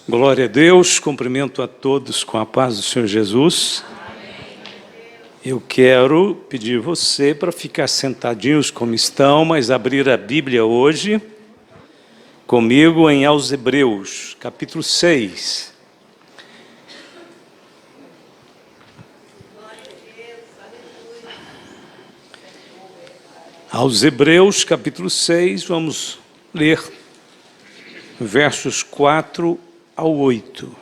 Glória a Deus, cumprimento a todos com a paz do Senhor Jesus. Eu quero pedir você para ficar sentadinhos como estão, mas abrir a Bíblia hoje comigo em aos Hebreus, capítulo 6. Aos Hebreus, capítulo 6, vamos ler versos 4 ao 8.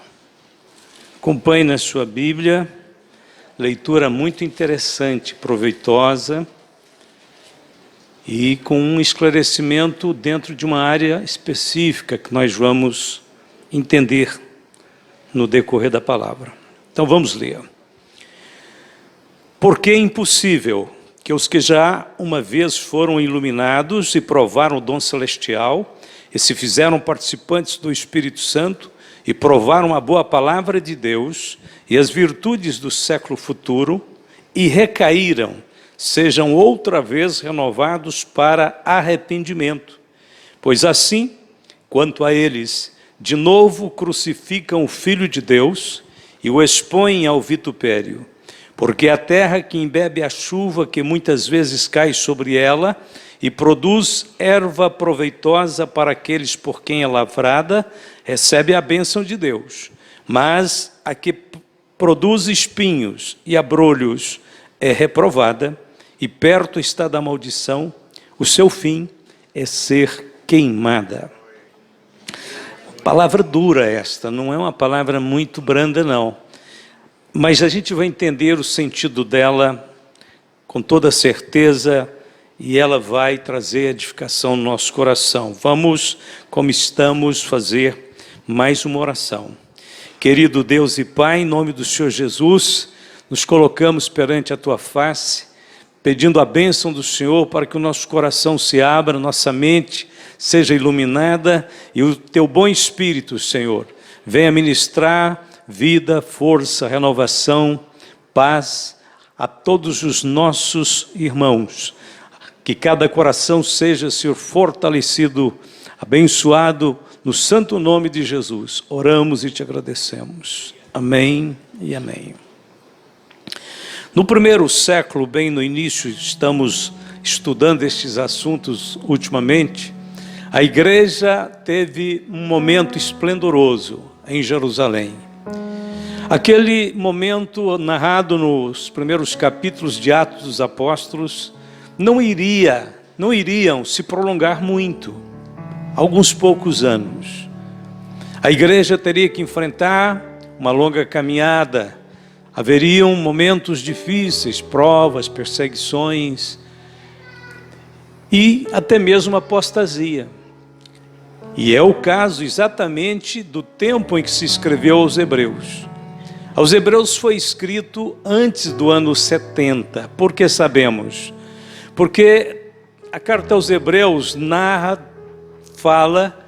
Acompanhe na sua Bíblia, leitura muito interessante, proveitosa e com um esclarecimento dentro de uma área específica que nós vamos entender no decorrer da palavra. Então vamos ler. Porque é impossível que os que já uma vez foram iluminados e provaram o dom celestial e se fizeram participantes do Espírito Santo e provaram a boa palavra de Deus e as virtudes do século futuro e recaíram, sejam outra vez renovados para arrependimento. Pois assim, quanto a eles, de novo crucificam o Filho de Deus e o expõem ao vitupério. Porque a terra que embebe a chuva que muitas vezes cai sobre ela e produz erva proveitosa para aqueles por quem é lavrada, recebe a bênção de Deus. Mas a que produz espinhos e abrolhos é reprovada, e perto está da maldição, o seu fim é ser queimada. Palavra dura esta, não é uma palavra muito branda não. Mas a gente vai entender o sentido dela com toda certeza e ela vai trazer edificação no nosso coração. Vamos, como estamos, fazer mais uma oração. Querido Deus e Pai, em nome do Senhor Jesus, nos colocamos perante a Tua face, pedindo a bênção do Senhor para que o nosso coração se abra, nossa mente seja iluminada e o Teu bom Espírito, Senhor, venha ministrar vida, força, renovação, paz a todos os nossos irmãos. Que cada coração seja, Senhor, fortalecido, abençoado, no santo nome de Jesus. Oramos e te agradecemos. Amém e amém. No primeiro século, bem no início, estamos estudando estes assuntos ultimamente, a igreja teve um momento esplendoroso em Jerusalém. Aquele momento narrado nos primeiros capítulos de Atos dos Apóstolos não iriam se prolongar muito, alguns poucos anos. A igreja teria que enfrentar uma longa caminhada, haveriam momentos difíceis, provas, perseguições e até mesmo apostasia. E é o caso exatamente do tempo em que se escreveu aos Hebreus. Aos Hebreus foi escrito antes do ano 70. Por que sabemos? Porque a carta aos Hebreus fala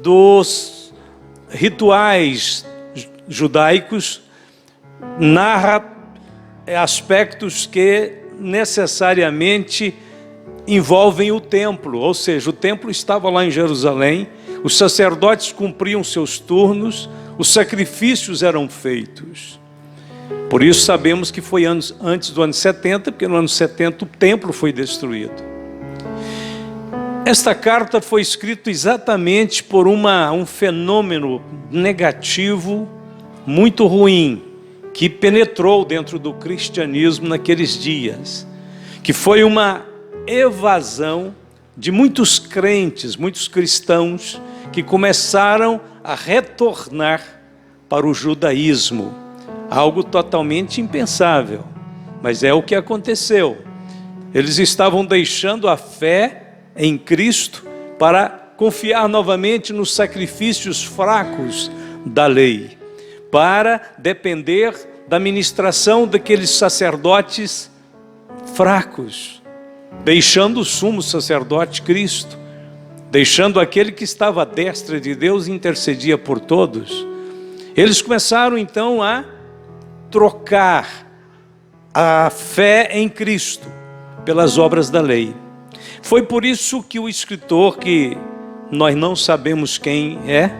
dos rituais judaicos, narra aspectos que necessariamente envolvem o templo, ou seja, o templo estava lá em Jerusalém, os sacerdotes cumpriam seus turnos, os sacrifícios eram feitos. Por isso sabemos que foi antes do ano 70, porque no ano 70 o templo foi destruído. Esta carta foi escrita exatamente por um fenômeno negativo, muito ruim, que penetrou dentro do cristianismo naqueles dias, que foi uma evasão de muitos crentes, muitos cristãos, que começaram a retornar para o judaísmo, algo totalmente impensável, mas é o que aconteceu. Eles estavam deixando a fé em Cristo para confiar novamente nos sacrifícios fracos da lei, para depender da ministração daqueles sacerdotes fracos, deixando o sumo sacerdote Cristo, deixando aquele que estava à destra de Deus e intercedia por todos. Eles começaram então a trocar a fé em Cristo pelas obras da lei. Foi por isso que o escritor, que nós não sabemos quem é,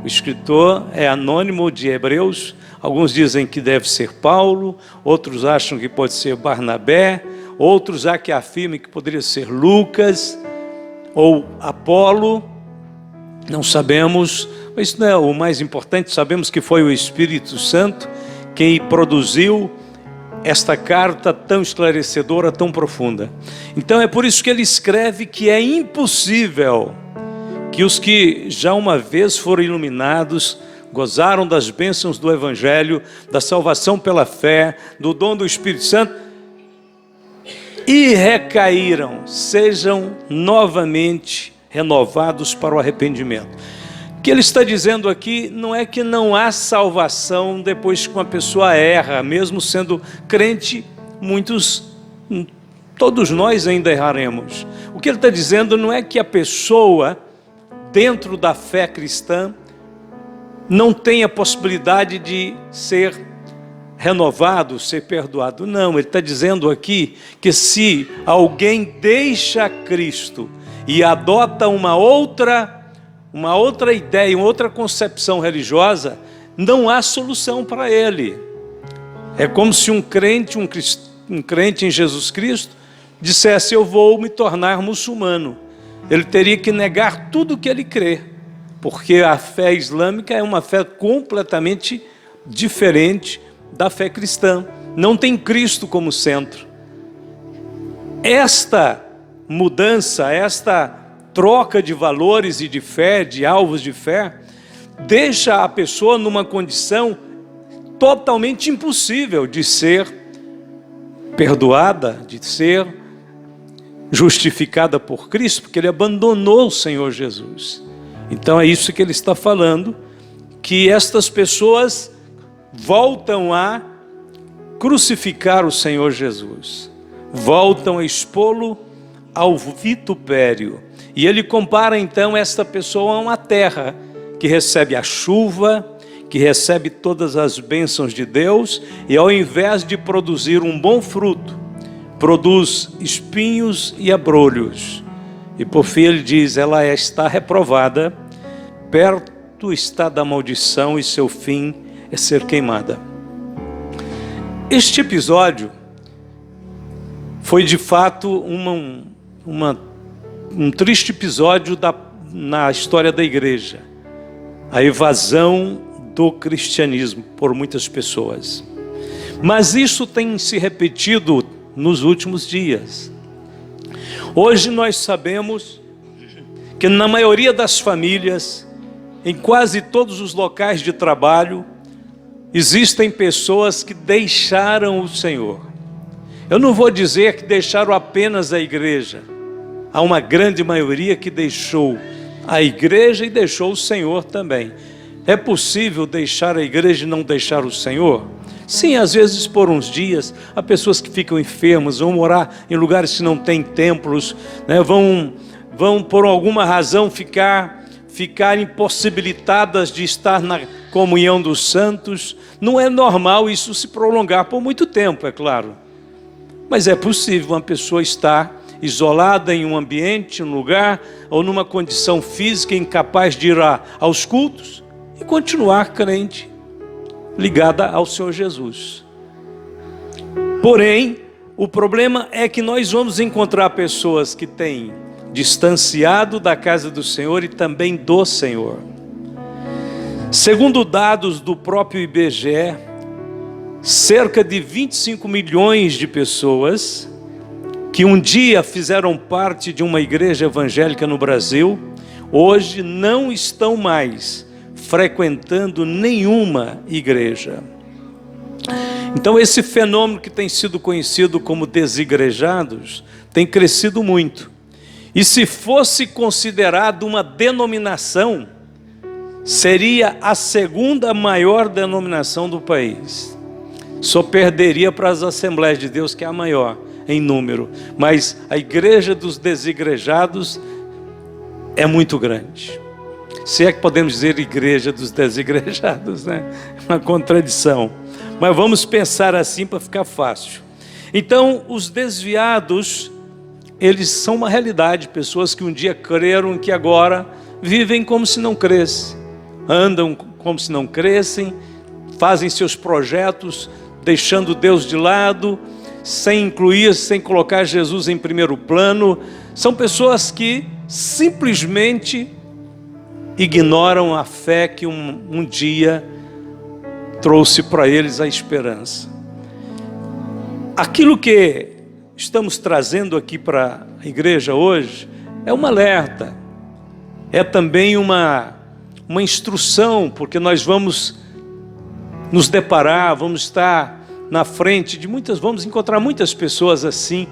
O escritor é anônimo de Hebreus. Alguns dizem que deve ser Paulo, outros acham que pode ser Barnabé, outros há que afirmam que poderia ser Lucas ou Apolo. Não sabemos, mas isso não é o mais importante. Sabemos que foi o Espírito Santo quem produziu esta carta tão esclarecedora, tão profunda. Então é por isso que ele escreve que é impossível que os que já uma vez foram iluminados, gozaram das bênçãos do Evangelho, da salvação pela fé, do dom do Espírito Santo, e recaíram, sejam novamente renovados para o arrependimento. O que ele está dizendo aqui não é que não há salvação depois que uma pessoa erra, mesmo sendo crente, todos nós ainda erraremos. O que ele está dizendo não é que a pessoa, dentro da fé cristã, não tem a possibilidade de ser renovado, ser perdoado. Não, ele está dizendo aqui que se alguém deixa Cristo e adota uma outra ideia, uma outra concepção religiosa, não há solução para ele. É como se um crente em Jesus Cristo dissesse: eu vou me tornar muçulmano. Ele teria que negar tudo que ele crê, porque a fé islâmica é uma fé completamente diferente da fé cristã. Não tem Cristo como centro. Esta mudança, esta troca de valores e de fé, de alvos de fé, deixa a pessoa numa condição totalmente impossível de ser perdoada, de ser justificada por Cristo, porque ele abandonou o Senhor Jesus. Então é isso que ele está falando, que estas pessoas voltam a crucificar o Senhor Jesus, voltam a expô-lo ao vitupério. E ele compara então esta pessoa a uma terra que recebe a chuva, que recebe todas as bênçãos de Deus, e ao invés de produzir um bom fruto, produz espinhos e abrolhos. E por fim ele diz: ela está reprovada, perto está da maldição, e seu fim é ser queimada. Este episódio foi de fato um triste episódio na história da igreja. A evasão do cristianismo por muitas pessoas. Mas isso tem se repetido nos últimos dias. Hoje nós sabemos que na maioria das famílias, em quase todos os locais de trabalho, existem pessoas que deixaram o Senhor. Eu não vou dizer que deixaram apenas a igreja. Há uma grande maioria que deixou a igreja e deixou o Senhor também. É possível deixar a igreja e não deixar o Senhor? Sim, às vezes por uns dias. Há pessoas que ficam enfermas, vão morar em lugares que não têm templos, né? Vão por alguma razão ficar impossibilitadas de estar na comunhão dos santos. Não é normal isso se prolongar por muito tempo, é claro. Mas é possível uma pessoa estar isolada em um ambiente, um lugar, ou numa condição física incapaz de ir aos cultos e continuar crente, ligada ao Senhor Jesus. Porém, o problema é que nós vamos encontrar pessoas que têm distanciado da casa do Senhor e também do Senhor. Segundo dados do próprio IBGE, cerca de 25 milhões de pessoas que um dia fizeram parte de uma igreja evangélica no Brasil, hoje não estão mais frequentando nenhuma igreja. Então esse fenômeno que tem sido conhecido como desigrejados tem crescido muito. E se fosse considerado uma denominação, seria a segunda maior denominação do país. Só perderia para as Assembleias de Deus, que é a maior em número. Mas a igreja dos desigrejados é muito grande. Se é que podemos dizer igreja dos desigrejados, né? Uma contradição. Mas vamos pensar assim para ficar fácil. Então, os desviados, eles são uma realidade. Pessoas que um dia creram, que agora vivem como se não crescem. andam como se não crescem, fazem seus projetos, deixando Deus de lado, sem incluir, sem colocar Jesus em primeiro plano. São pessoas que simplesmente ignoram a fé que um dia trouxe para eles a esperança. Aquilo que estamos trazendo aqui para a igreja hoje é um alerta, é também uma instrução, porque nós vamos nos deparar, vamos estar na frente de vamos encontrar muitas pessoas assim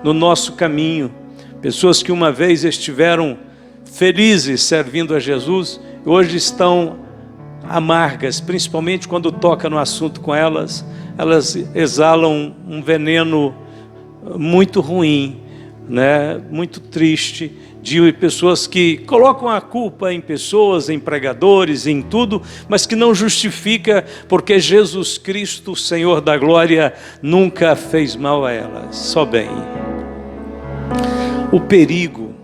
no nosso caminho, pessoas que uma vez estiveram felizes servindo a Jesus e hoje estão amargas, principalmente quando toca no assunto com elas exalam um veneno muito ruim, né? Muito triste, de pessoas que colocam a culpa em pessoas, em pregadores, em tudo, mas que não justifica, porque Jesus Cristo, Senhor da glória, nunca fez mal a elas, só bem. O perigo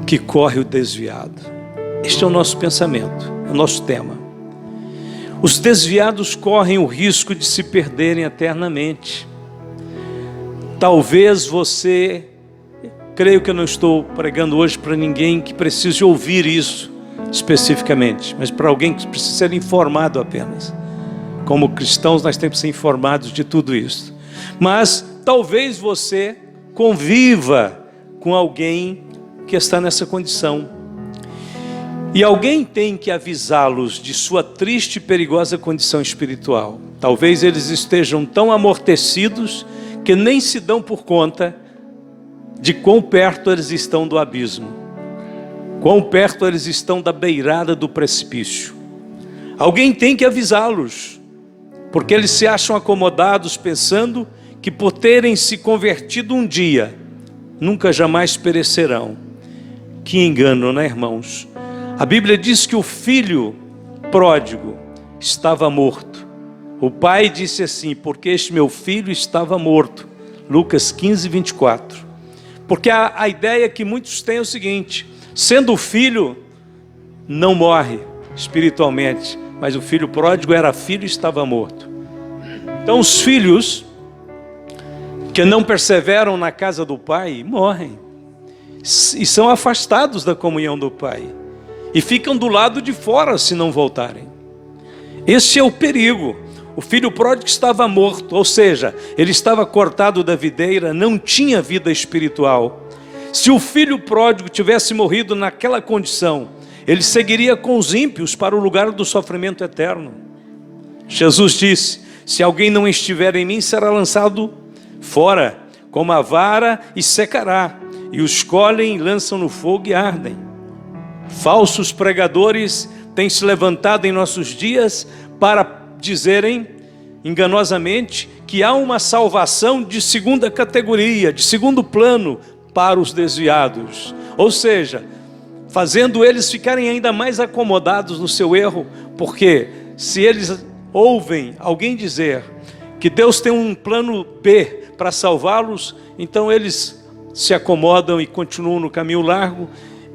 que corre o desviado, este é o nosso pensamento, é o nosso tema. Os desviados correm o risco de se perderem eternamente. Talvez você, creio que eu não estou pregando hoje para ninguém que precise ouvir isso especificamente, mas para alguém que precisa ser informado apenas. Como cristãos nós temos que ser informados de tudo isso. Mas talvez você conviva com alguém que está nessa condição. E alguém tem que avisá-los de sua triste e perigosa condição espiritual. Talvez eles estejam tão amortecidos que nem se dão por conta de quão perto eles estão do abismo, quão perto eles estão da beirada do precipício. Alguém tem que avisá-los, porque eles se acham acomodados pensando que por terem se convertido um dia, nunca jamais perecerão. Que engano, né, irmãos? A Bíblia diz que o filho pródigo estava morto. O pai disse assim: porque este meu filho estava morto. Lucas 15, 24. Porque a ideia que muitos têm é o seguinte: sendo o filho, não morre espiritualmente, mas o filho pródigo era filho e estava morto. Então os filhos que não perseveram na casa do pai, morrem. E são afastados da comunhão do pai. E ficam do lado de fora se não voltarem. Esse é o perigo. O filho pródigo estava morto, ou seja, ele estava cortado da videira, não tinha vida espiritual. Se o filho pródigo tivesse morrido naquela condição, ele seguiria com os ímpios para o lugar do sofrimento eterno. Jesus disse: se alguém não estiver em mim, será lançado fora, como a vara, e secará. E os colhem, lançam no fogo e ardem. Falsos pregadores têm se levantado em nossos dias para dizerem enganosamente que há uma salvação de segunda categoria, de segundo plano para os desviados. Ou seja, fazendo eles ficarem ainda mais acomodados no seu erro, porque se eles ouvem alguém dizer que Deus tem um plano B para salvá-los, então eles se acomodam e continuam no caminho largo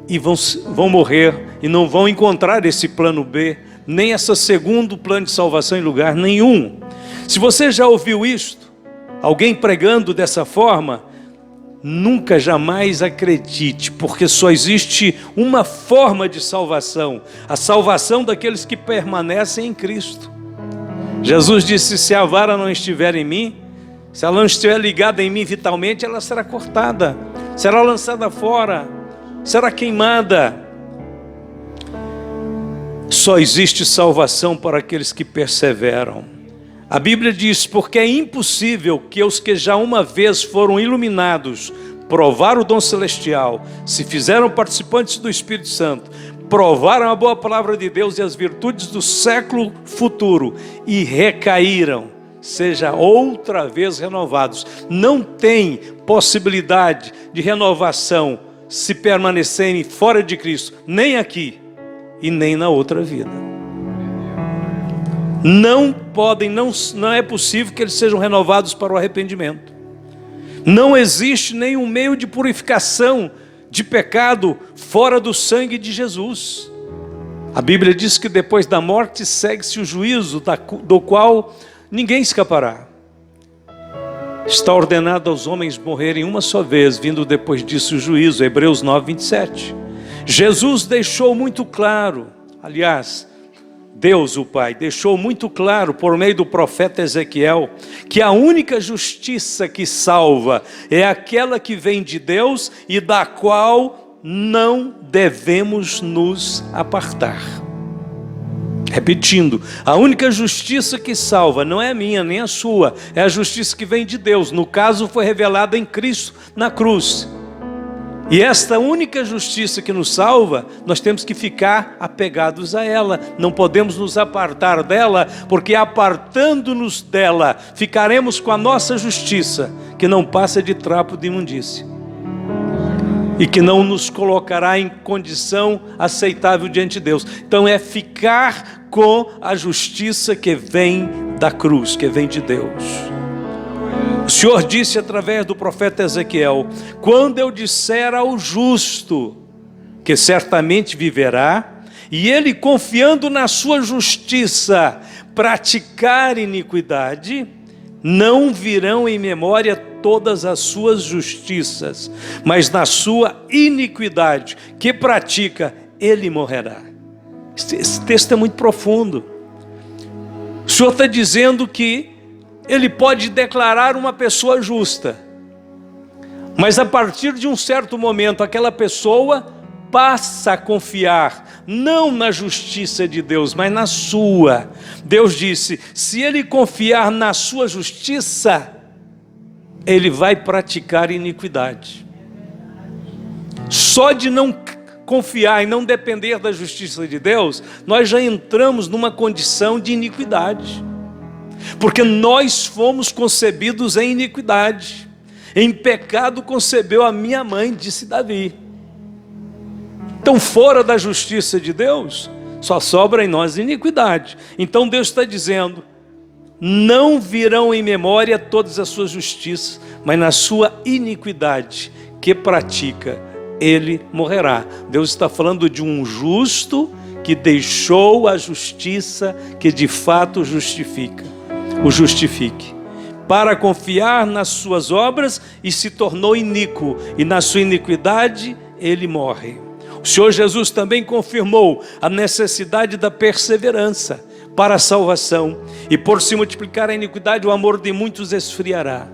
e vão morrer e não vão encontrar esse plano B, nem esse segundo plano de salvação em lugar nenhum. Se você já ouviu isto, alguém pregando dessa forma, nunca jamais acredite, porque só existe uma forma de salvação, a salvação daqueles que permanecem em Cristo. Jesus disse: se a vara não estiver em mim, se ela não estiver ligada em mim vitalmente, ela será cortada, será lançada fora, será queimada. Só existe salvação para aqueles que perseveram. A Bíblia diz: porque é impossível que os que já uma vez foram iluminados, provaram o dom celestial, se fizeram participantes do Espírito Santo, provaram a boa palavra de Deus e as virtudes do século futuro e recaíram, seja outra vez renovados. Não tem possibilidade de renovação se permanecerem fora de Cristo, nem aqui e nem na outra vida. Não podem, não é possível que eles sejam renovados para o arrependimento. Não existe nenhum meio de purificação de pecado fora do sangue de Jesus. A Bíblia diz que depois da morte segue-se o juízo, do qual ninguém escapará. Está ordenado aos homens morrerem uma só vez, vindo depois disso o juízo. Hebreus 9, 27. Jesus deixou muito claro, aliás, Deus o Pai deixou muito claro por meio do profeta Ezequiel, que a única justiça que salva é aquela que vem de Deus e da qual não devemos nos apartar. Repetindo, a única justiça que salva não é a minha nem a sua, é a justiça que vem de Deus. No caso, foi revelada em Cristo na cruz. E esta única justiça que nos salva, nós temos que ficar apegados a ela. Não podemos nos apartar dela, porque apartando-nos dela, ficaremos com a nossa justiça, que não passa de trapo de imundícia. E que não nos colocará em condição aceitável diante de Deus. Então é ficar com a justiça que vem da cruz, que vem de Deus. O Senhor disse através do profeta Ezequiel: quando eu disser ao justo que certamente viverá, e ele confiando na sua justiça praticar iniquidade, não virão em memória todas as suas justiças, mas na sua iniquidade que pratica, ele morrerá. Esse texto é muito profundo. O Senhor está dizendo que ele pode declarar uma pessoa justa, mas a partir de um certo momento, aquela pessoa passa a confiar, não na justiça de Deus, mas na sua. Deus disse, se ele confiar na sua justiça, ele vai praticar iniquidade. Só de não confiar e não depender da justiça de Deus, nós já entramos numa condição de iniquidade. Porque nós fomos concebidos em iniquidade. Em pecado concebeu a minha mãe, disse Davi. Então, fora da justiça de Deus, só sobra em nós iniquidade. Então Deus está dizendo, não virão em memória todas as suas justiças, mas na sua iniquidade que pratica, ele morrerá. Deus está falando de um justo que deixou a justiça que de fato o justifique, para confiar nas suas obras e se tornou iníquo, e na sua iniquidade ele morre. O Senhor Jesus também confirmou a necessidade da perseverança para a salvação, e por se multiplicar a iniquidade, o amor de muitos esfriará,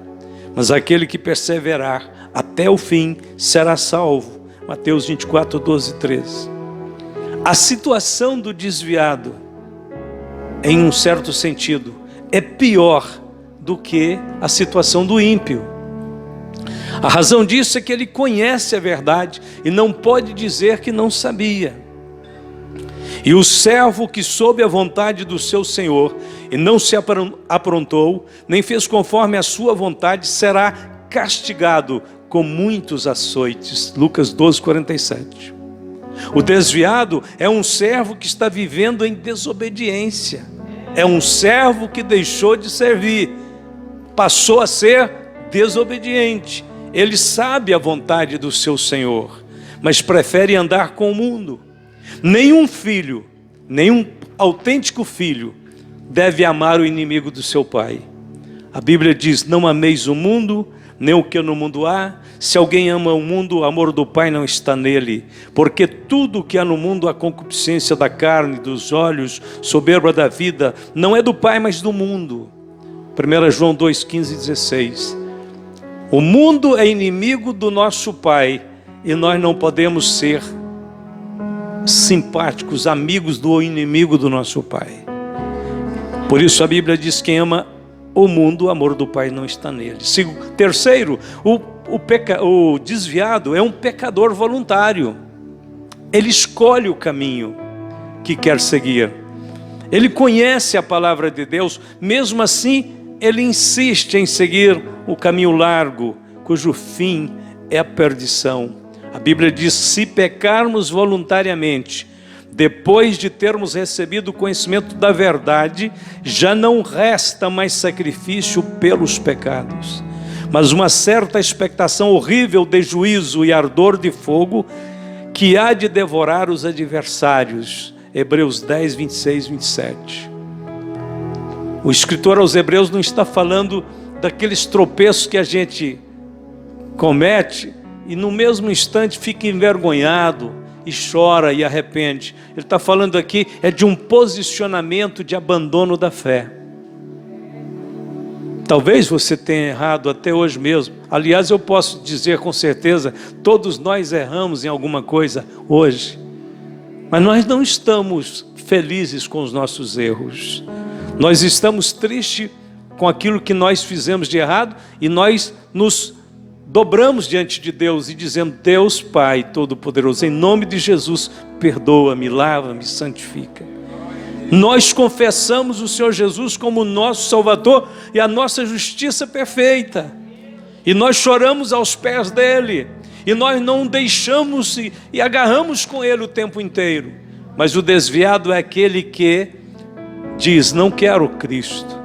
mas aquele que perseverar até o fim será salvo. Mateus 24, 12 e 13. A situação do desviado, em um certo sentido, é pior do que a situação do ímpio. A razão disso é que ele conhece a verdade e não pode dizer que não sabia. E o servo que soube a vontade do seu Senhor e não se aprontou, nem fez conforme a sua vontade, será castigado com muitos açoites. Lucas 12, 47. O desviado é um servo que está vivendo em desobediência. É um servo que deixou de servir, passou a ser desobediente. Ele sabe a vontade do seu Senhor, mas prefere andar com o mundo. Nenhum filho, nenhum autêntico filho deve amar o inimigo do seu pai. A Bíblia diz, não ameis o mundo, nem o que no mundo há. Se alguém ama o mundo, o amor do Pai não está nele. Porque tudo que há no mundo, a concupiscência da carne, dos olhos, soberba da vida, não é do Pai, mas do mundo. 1 João 2, 15 e 16. O mundo é inimigo do nosso Pai, e nós não podemos ser simpáticos, amigos do inimigo do nosso Pai. Por isso a Bíblia diz, quem ama o mundo, o amor do Pai não está nele. Terceiro, o desviado é um pecador voluntário. Ele escolhe o caminho que quer seguir. Ele conhece a palavra de Deus, mesmo assim ele insiste em seguir o caminho largo, cujo fim é a perdição. A Bíblia diz, se pecarmos voluntariamente, depois de termos recebido o conhecimento da verdade, já não resta mais sacrifício pelos pecados, mas uma certa expectação horrível de juízo e ardor de fogo que há de devorar os adversários. Hebreus 10, 26, 27. O escritor aos Hebreus não está falando daqueles tropeços que a gente comete e no mesmo instante fica envergonhado e chora e arrepende. Ele está falando aqui de um posicionamento de abandono da fé. Talvez você tenha errado até hoje mesmo. Aliás, eu posso dizer com certeza, todos nós erramos em alguma coisa hoje. Mas nós não estamos felizes com os nossos erros. Nós estamos tristes com aquilo que nós fizemos de errado e nós nos dobramos diante de Deus e dizemos: Deus Pai Todo-Poderoso, em nome de Jesus, perdoa-me, lava-me, santifica. Nós confessamos o Senhor Jesus como nosso Salvador e a nossa justiça perfeita. E nós choramos aos pés dele. E nós não deixamos e agarramos com ele o tempo inteiro. Mas o desviado é aquele que diz: não quero Cristo,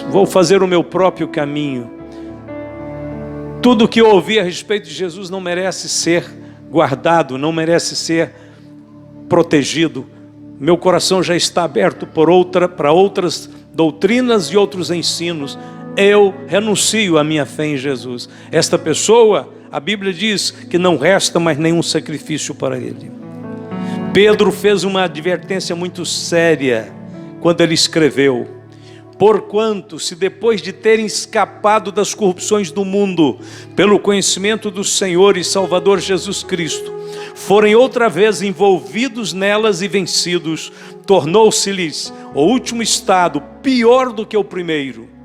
vou fazer o meu próprio caminho. Tudo que eu ouvi a respeito de Jesus não merece ser guardado, não merece ser protegido. Meu coração já está aberto para outras doutrinas e outros ensinos. Eu renuncio à minha fé em Jesus. Esta pessoa, a Bíblia diz que não resta mais nenhum sacrifício para ele. Pedro fez uma advertência muito séria quando ele escreveu: porquanto, se depois de terem escapado das corrupções do mundo, pelo conhecimento do Senhor e Salvador Jesus Cristo, forem outra vez envolvidos nelas e vencidos, tornou-se-lhes o último estado pior do que o primeiro.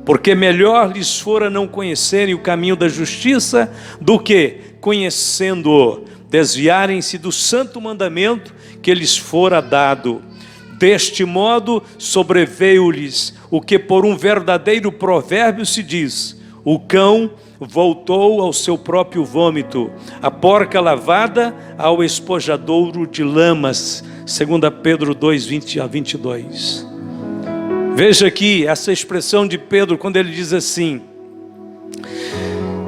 Porque melhor lhes fora não conhecerem o caminho da justiça, do que, conhecendo-o, desviarem-se do santo mandamento que lhes fora dado. Deste modo sobreveio-lhes o que por um verdadeiro provérbio se diz: o cão voltou ao seu próprio vômito, a porca lavada ao espojadouro de lamas. 2 Pedro 2, 20 a 22. Veja aqui essa expressão de Pedro quando ele diz assim: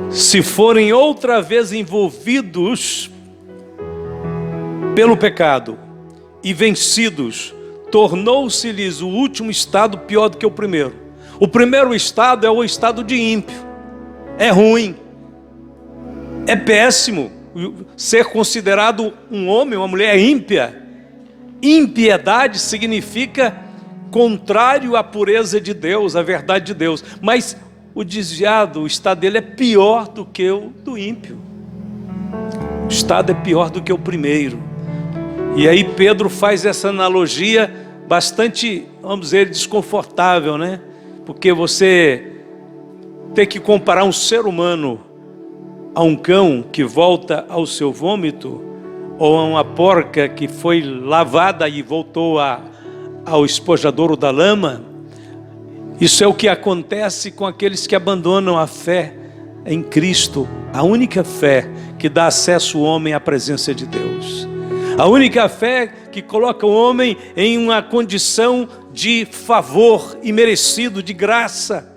se forem outra vez envolvidos pelo pecado e vencidos, tornou-se-lhes o último estado pior do que o primeiro. O primeiro estado é o estado de ímpio. É ruim, é péssimo ser considerado um homem, uma mulher ímpia. Impiedade significa contrário à pureza de Deus, à verdade de Deus. Mas o desviado, o estado dele é pior do que o do ímpio. O estado é pior do que o primeiro. E aí Pedro faz essa analogia bastante, vamos dizer, desconfortável, né? Porque você ter que comparar um ser humano a um cão que volta ao seu vômito, ou a uma porca que foi lavada e voltou ao espojadouro da lama, isso é o que acontece com aqueles que abandonam a fé em Cristo, a única fé que dá acesso ao homem à presença de Deus, a única fé que coloca o homem em uma condição de favor imerecido, de graça.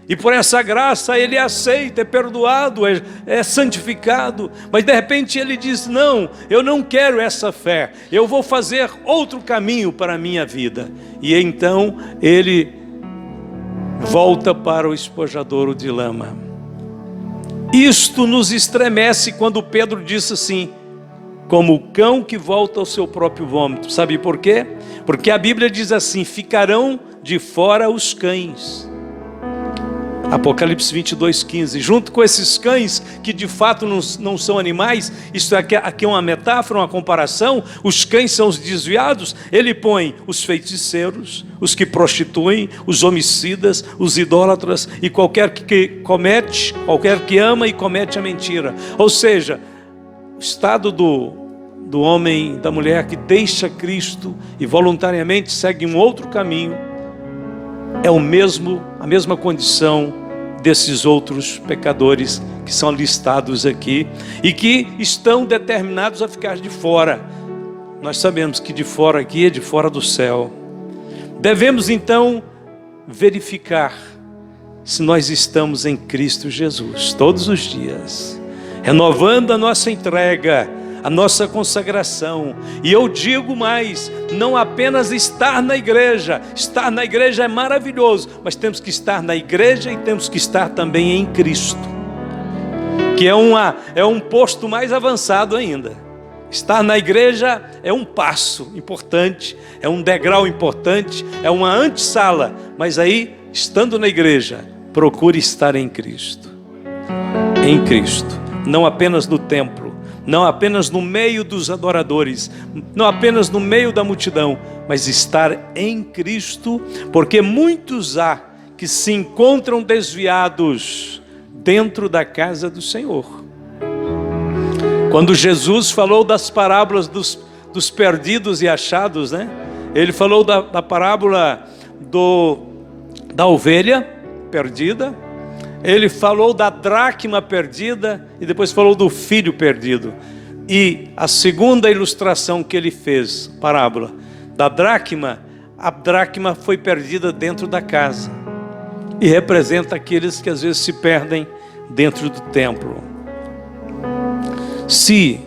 E por essa graça ele é aceito, é perdoado, é santificado. Mas de repente ele diz: não, eu não quero essa fé, eu vou fazer outro caminho para a minha vida. E então ele volta para o espojadouro de lama. Isto nos estremece quando Pedro disse assim: como o cão que volta ao seu próprio vômito. Sabe por quê? Porque a Bíblia diz assim: ficarão de fora os cães. Apocalipse 22:15. Junto com esses cães, que de fato não são animais, isso aqui é uma metáfora, uma comparação. Os cães são os desviados. Ele põe os feiticeiros, os que prostituem, os homicidas, os idólatras e qualquer que ama e comete a mentira. Ou seja, o estado do homem, da mulher que deixa Cristo e voluntariamente segue um outro caminho, é a mesma condição desses outros pecadores que são listados aqui e que estão determinados a ficar de fora. Nós sabemos que de fora aqui é de fora do céu. Devemos então verificar se nós estamos em Cristo Jesus todos os dias, renovando a nossa entrega, a nossa consagração. E eu digo mais, não apenas estar na igreja é maravilhoso, mas temos que estar na igreja e temos que estar também em Cristo, que é um posto mais avançado ainda. Estar na igreja é um passo importante, é um degrau importante, é uma antessala, mas aí, estando na igreja, procure estar em Cristo. Em Cristo, não apenas no templo, não apenas no meio dos adoradores, não apenas no meio da multidão, mas estar em Cristo, porque muitos há que se encontram desviados dentro da casa do Senhor. Quando Jesus falou das parábolas dos perdidos e achados, né? Ele falou da parábola da ovelha perdida, ele falou da dracma perdida e depois falou do filho perdido. E a segunda ilustração que ele fez, parábola da dracma, a dracma foi perdida dentro da casa e representa aqueles que às vezes se perdem dentro do templo. Se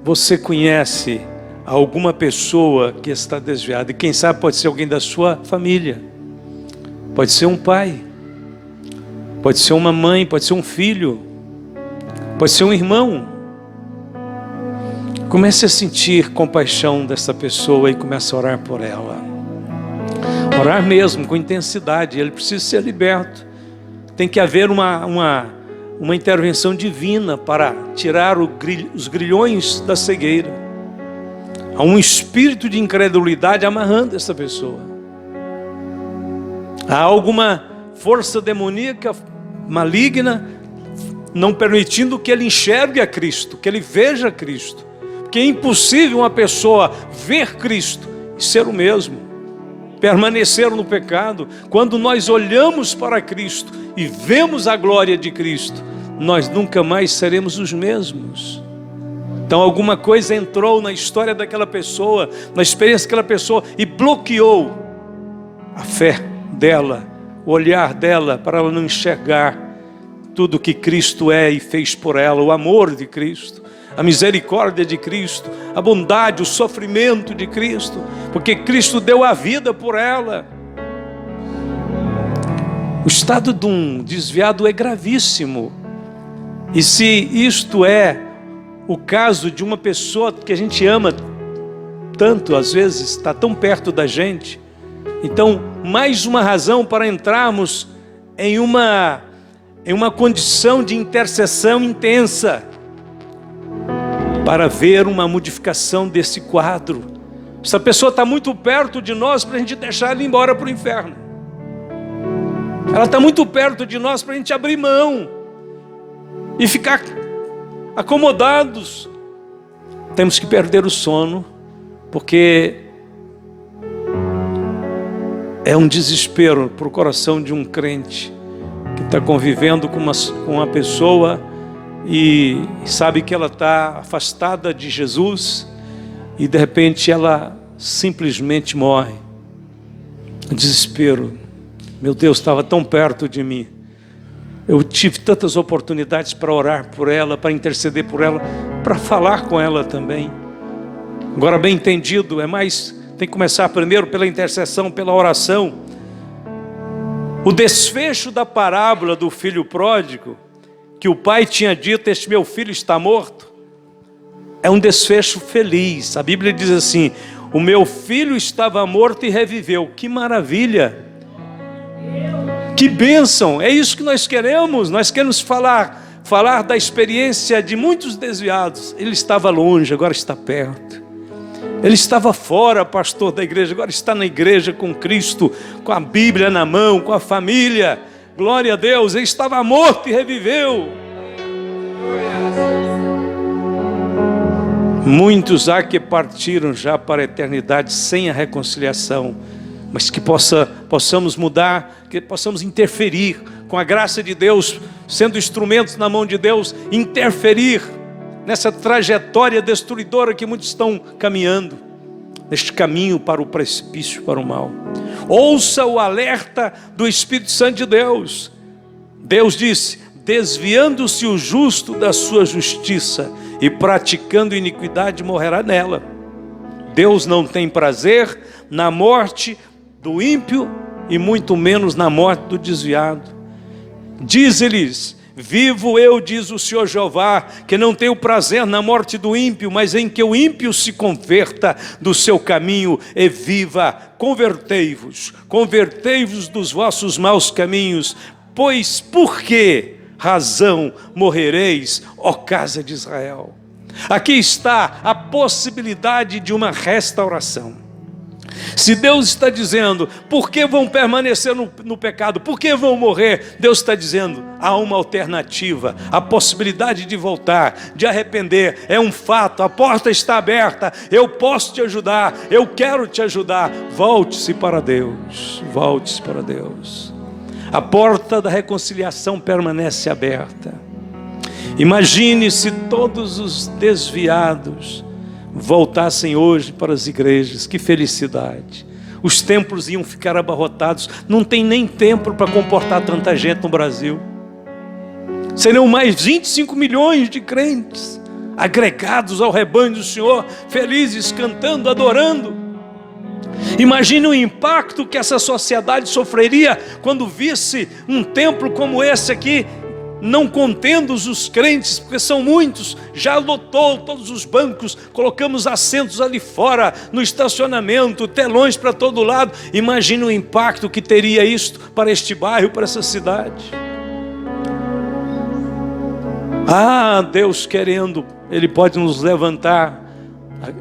você conhece alguma pessoa que está desviada, e quem sabe pode ser alguém da sua família, pode ser um pai, pode ser uma mãe, pode ser um filho, pode ser um irmão, comece a sentir compaixão dessa pessoa e comece a orar por ela. Orar mesmo, com intensidade. Ele precisa ser liberto. Tem que haver uma intervenção divina para tirar os grilhões da cegueira. Há um espírito de incredulidade amarrando essa pessoa. Há alguma força demoníaca maligna não permitindo que ele enxergue a Cristo, que ele veja Cristo. Porque é impossível uma pessoa ver Cristo e ser o mesmo, permanecer no pecado. Quando nós olhamos para Cristo e vemos a glória de Cristo, nós nunca mais seremos os mesmos. Então alguma coisa entrou na história daquela pessoa, na experiência daquela pessoa, e bloqueou a fé dela, o olhar dela, para ela não enxergar tudo que Cristo é e fez por ela, o amor de Cristo, a misericórdia de Cristo, a bondade, o sofrimento de Cristo, porque Cristo deu a vida por ela. O estado de um desviado é gravíssimo. E se isto é o caso de uma pessoa que a gente ama tanto, às vezes está tão perto da gente, então mais uma razão para entrarmos em uma condição de intercessão intensa, para ver uma modificação desse quadro. Essa pessoa está muito perto de nós para a gente deixar ela ir embora para o inferno. Ela está muito perto de nós para a gente abrir mão e ficar acomodados. Temos que perder o sono, porque é um desespero para o coração de um crente que está convivendo com uma pessoa e sabe que ela está afastada de Jesus e de repente ela simplesmente morre. Desespero. Meu Deus, estava tão perto de mim. Eu tive tantas oportunidades para orar por ela, para interceder por ela, para falar com ela também. Agora, bem entendido, tem que começar primeiro pela intercessão, pela oração. O desfecho da parábola do filho pródigo, que o pai tinha dito: este meu filho está morto, é um desfecho feliz. A Bíblia diz assim: o meu filho estava morto e reviveu. Que maravilha! Que bênção! É isso que nós queremos. Nós queremos falar da experiência de muitos desviados. Ele estava longe, agora está perto. Ele estava fora, pastor da igreja, agora está na igreja com Cristo, com a Bíblia na mão, com a família. Glória a Deus, ele estava morto e reviveu. Muitos há que partiram já para a eternidade sem a reconciliação, mas que possamos mudar, que possamos interferir com a graça de Deus, sendo instrumentos na mão de Deus, interferir nessa trajetória destruidora que muitos estão caminhando, neste caminho para o precipício, para o mal. Ouça o alerta do Espírito Santo de Deus. Deus disse: desviando-se o justo da sua justiça e praticando iniquidade, morrerá nela. Deus não tem prazer na morte do ímpio e muito menos na morte do desviado. Diz-lhes: vivo eu, diz o Senhor Jeová, que não tenho prazer na morte do ímpio, mas em que o ímpio se converta do seu caminho e viva. Convertei-vos dos vossos maus caminhos, pois por que razão morrereis, ó casa de Israel? Aqui está a possibilidade de uma restauração. Se Deus está dizendo, por que vão permanecer no pecado? Por que vão morrer? Deus está dizendo, há uma alternativa, a possibilidade de voltar, de arrepender, é um fato, a porta está aberta, eu posso te ajudar, eu quero te ajudar. Volte-se para Deus, volte-se para Deus. A porta da reconciliação permanece aberta. Imagine se todos os desviados voltassem hoje para as igrejas, que felicidade. Os templos iam ficar abarrotados, não tem nem templo para comportar tanta gente no Brasil. Seriam mais 25 milhões de crentes, agregados ao rebanho do Senhor, felizes, cantando, adorando. Imagine o impacto que essa sociedade sofreria quando visse um templo como esse aqui, não contendo os crentes, porque são muitos, já lotou todos os bancos, colocamos assentos ali fora, no estacionamento, telões para todo lado. Imagine o impacto que teria isto para este bairro, para essa cidade. Deus querendo, Ele pode nos levantar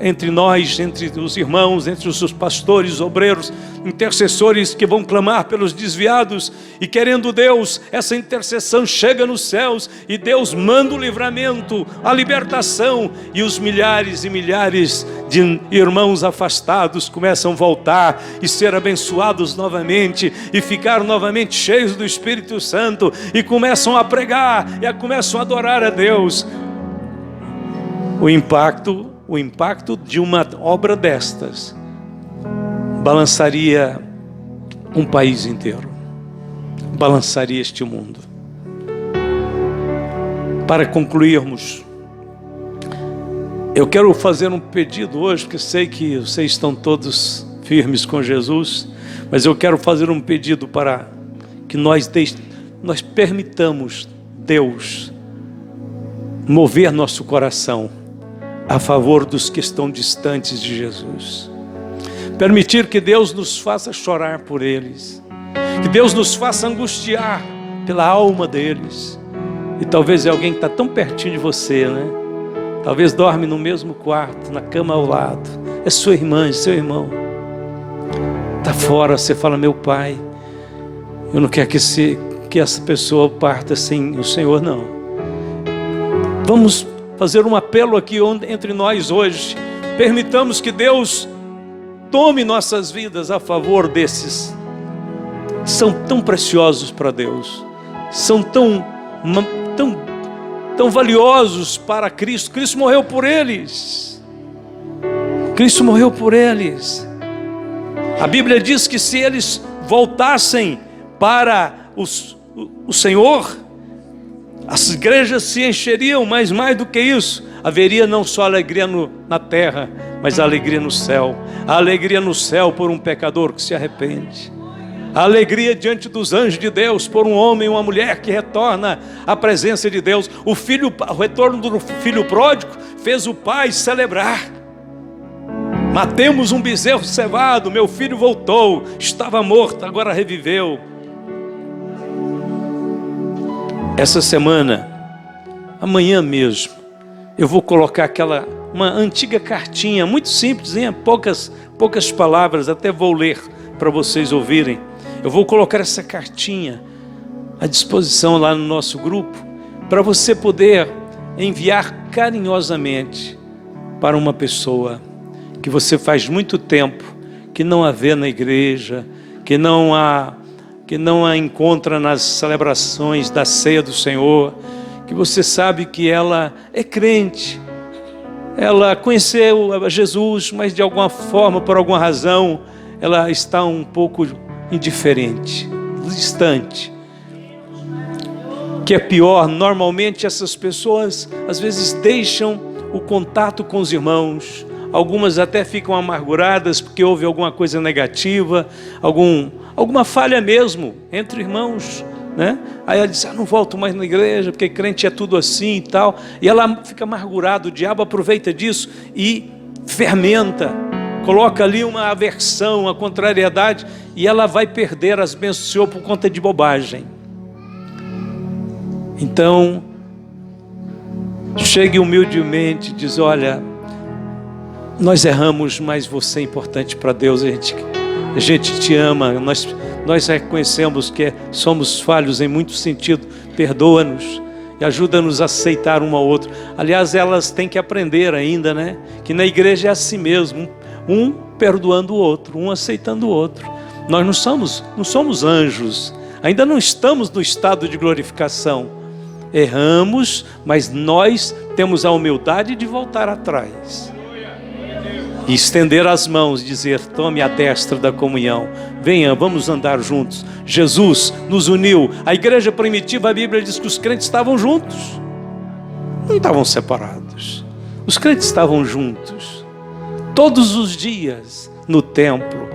entre nós, entre os irmãos, entre os seus pastores, obreiros, intercessores que vão clamar pelos desviados, e querendo Deus, essa intercessão chega nos céus, e Deus manda o livramento, a libertação, e os milhares e milhares de irmãos afastados começam a voltar e ser abençoados novamente, e ficar novamente cheios do Espírito Santo, e começam a pregar, e começam a adorar a Deus. O impacto de uma obra destas balançaria um país inteiro, balançaria este mundo. Para concluirmos, eu quero fazer um pedido hoje, porque sei que vocês estão todos firmes com Jesus, mas eu quero fazer um pedido para que nós permitamos Deus mover nosso coração a favor dos que estão distantes de Jesus. Permitir que Deus nos faça chorar por eles, que Deus nos faça angustiar pela alma deles. E talvez é alguém que está tão pertinho de você, né? Talvez dorme no mesmo quarto, na cama ao lado. É sua irmã, seu irmão. Está fora, você fala: meu pai, eu não quero que essa pessoa parta sem o Senhor, não. Vamos fazer um apelo aqui entre nós hoje. Permitamos que Deus tome nossas vidas a favor desses. São tão preciosos para Deus. São tão valiosos para Cristo. Cristo morreu por eles. Cristo morreu por eles. A Bíblia diz que se eles voltassem para o Senhor, as igrejas se encheriam, mas mais do que isso, haveria não só alegria na terra, mas alegria no céu. A alegria no céu por um pecador que se arrepende. A alegria diante dos anjos de Deus por um homem e uma mulher que retorna à presença de Deus. O retorno do filho pródigo fez o pai celebrar. Matemos um bezerro cevado, meu filho voltou, estava morto, agora reviveu. Essa semana, amanhã mesmo, eu vou colocar uma antiga cartinha, muito simples, em poucas palavras, até vou ler para vocês ouvirem. Eu vou colocar essa cartinha à disposição lá no nosso grupo, para você poder enviar carinhosamente para uma pessoa que você faz muito tempo que não a vê na igreja, que não a encontra nas celebrações da ceia do Senhor, que você sabe que ela é crente, ela conheceu a Jesus, mas de alguma forma, por alguma razão, ela está um pouco indiferente, distante. que é pior, normalmente essas pessoas às vezes deixam o contato com os irmãos. Algumas até ficam amarguradas porque houve alguma coisa negativa, alguma falha mesmo entre irmãos, né? Aí ela diz, não volto mais na igreja porque crente é tudo assim e tal. E ela fica amargurada, o diabo aproveita disso e fermenta, coloca ali uma aversão, uma contrariedade, e ela vai perder as bênçãos do Senhor por conta de bobagem. Então, chegue humildemente e diz, olha, nós erramos, mas você é importante para Deus, a gente te ama, nós reconhecemos que somos falhos em muito sentido, perdoa-nos e ajuda-nos a aceitar um ao outro. Aliás, elas têm que aprender ainda, né? Que na igreja é assim mesmo, um perdoando o outro, um aceitando o outro. Nós não somos anjos, ainda não estamos no estado de glorificação. Erramos, mas nós temos a humildade de voltar atrás e estender as mãos, dizer, tome a destra da comunhão, venha, vamos andar juntos. Jesus nos uniu. A igreja primitiva, a Bíblia diz que os crentes estavam juntos, não estavam separados. Os crentes estavam juntos todos os dias no templo.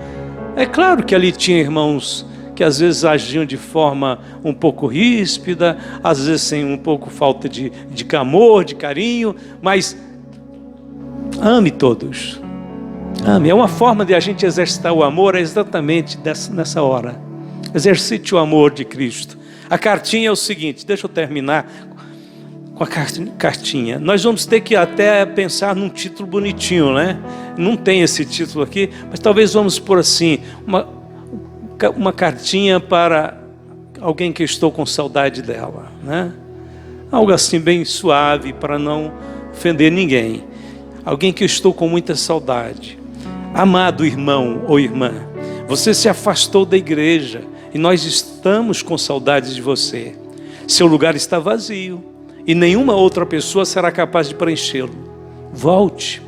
É claro que ali tinha irmãos que às vezes agiam de forma um pouco ríspida, às vezes sem um pouco falta de amor, de carinho, mas ame todos. Ame. É uma forma de a gente exercitar o amor, é exatamente nessa hora. Exercite o amor de Cristo. A cartinha é o seguinte, deixa eu terminar com a cartinha. Nós vamos ter que até pensar num título bonitinho, né? Não tem esse título aqui, mas talvez vamos pôr assim, uma cartinha para alguém que eu estou com saudade dela, né? Algo assim bem suave, para não ofender ninguém. Alguém que eu estou com muita saudade. Amado irmão ou irmã, você se afastou da igreja e nós estamos com saudades de você. Seu lugar está vazio e nenhuma outra pessoa será capaz de preenchê-lo. Volte.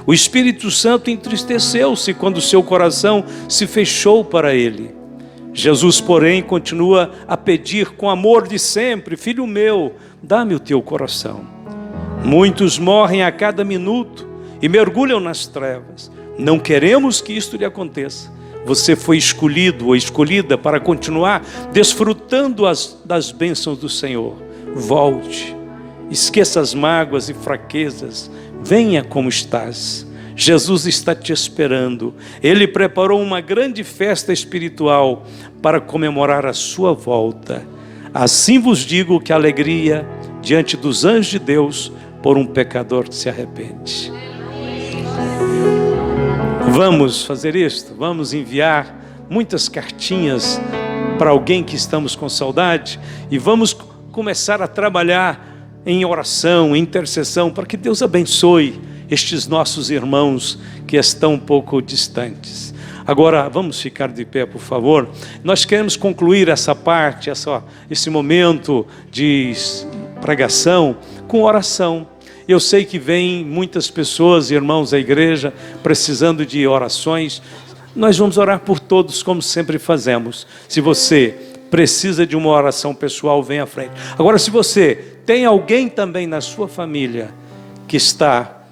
O Espírito Santo entristeceu-se quando seu coração se fechou para ele. Jesus, porém, continua a pedir com amor de sempre, filho meu, dá-me o teu coração. Muitos morrem a cada minuto e mergulham nas trevas. Não queremos que isto lhe aconteça. Você foi escolhido ou escolhida para continuar desfrutando das bênçãos do Senhor. Volte, esqueça as mágoas e fraquezas, venha como estás. Jesus está te esperando. Ele preparou uma grande festa espiritual para comemorar a sua volta. Assim vos digo que a alegria diante dos anjos de Deus por um pecador que se arrepende. Vamos fazer isto, vamos enviar muitas cartinhas para alguém que estamos com saudade e vamos começar a trabalhar em oração, em intercessão, para que Deus abençoe estes nossos irmãos que estão um pouco distantes. Agora vamos ficar de pé, por favor. Nós queremos concluir essa parte, esse momento de pregação com oração. Eu sei que vem muitas pessoas, irmãos da igreja, precisando de orações. Nós vamos orar por todos, como sempre fazemos. Se você precisa de uma oração pessoal, vem à frente. Agora, se você tem alguém também na sua família que está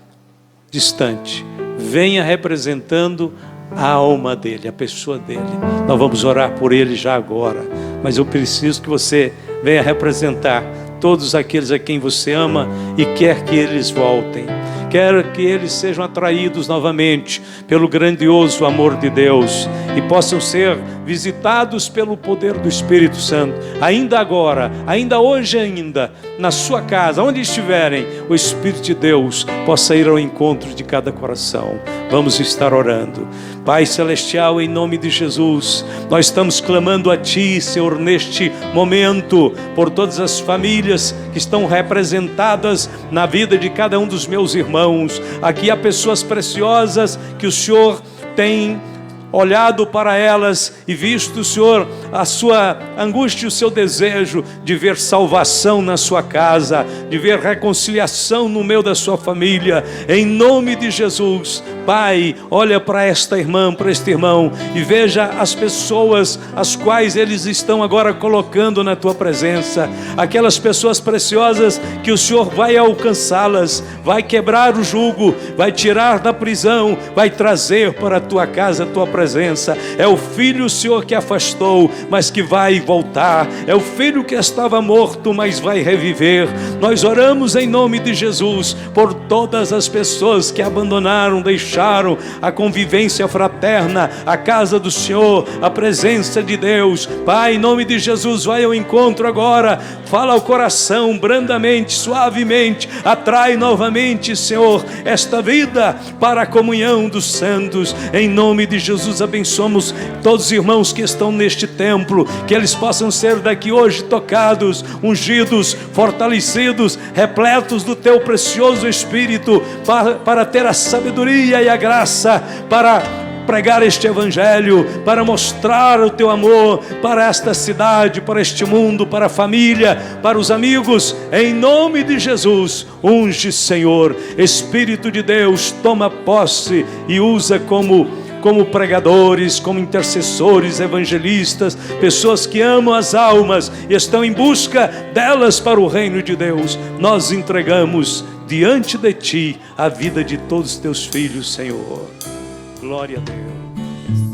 distante, venha representando a alma dele, a pessoa dele. Nós vamos orar por ele já agora, mas eu preciso que você venha representar todos aqueles a quem você ama e quer que eles voltem. Quer que eles sejam atraídos novamente pelo grandioso amor de Deus e possam ser visitados pelo poder do Espírito Santo. Ainda agora, ainda hoje ainda, na sua casa, onde estiverem, o Espírito de Deus possa ir ao encontro de cada coração. Vamos estar orando. Pai Celestial, em nome de Jesus, nós estamos clamando a Ti, Senhor, neste momento, por todas as famílias que estão representadas na vida de cada um dos meus irmãos. Aqui há pessoas preciosas que o Senhor tem olhado para elas e visto, Senhor, a sua angústia e o seu desejo de ver salvação na sua casa, de ver reconciliação no meio da sua família, em nome de Jesus. Pai, olha para esta irmã, para este irmão, e veja as pessoas as quais eles estão agora colocando na tua presença, aquelas pessoas preciosas que o Senhor vai alcançá-las, vai quebrar o jugo, vai tirar da prisão, vai trazer para a tua casa, a tua presença. É o filho, Senhor, que afastou, mas que vai voltar. É o filho que estava morto, mas vai reviver. Nós oramos em nome de Jesus por todas as pessoas que abandonaram, deixaram a convivência fraterna, a casa do Senhor, a presença de Deus. Pai, em nome de Jesus, vai ao encontro agora, fala ao coração brandamente, suavemente, atrai novamente, Senhor, esta vida para a comunhão dos santos. Em nome de Jesus, abençoamos todos os irmãos que estão neste templo, que eles possam ser daqui hoje tocados, ungidos, fortalecidos, repletos do teu precioso Espírito, para ter a sabedoria e a graça para pregar este evangelho, para mostrar o teu amor para esta cidade, para este mundo, para a família, para os amigos. Em nome de Jesus, unge, Senhor. Espírito de Deus, toma posse e usa como pregadores, como intercessores, evangelistas, pessoas que amam as almas e estão em busca delas para o reino de Deus. Nós entregamos diante de Ti a vida de todos os Teus filhos, Senhor. Glória a Deus.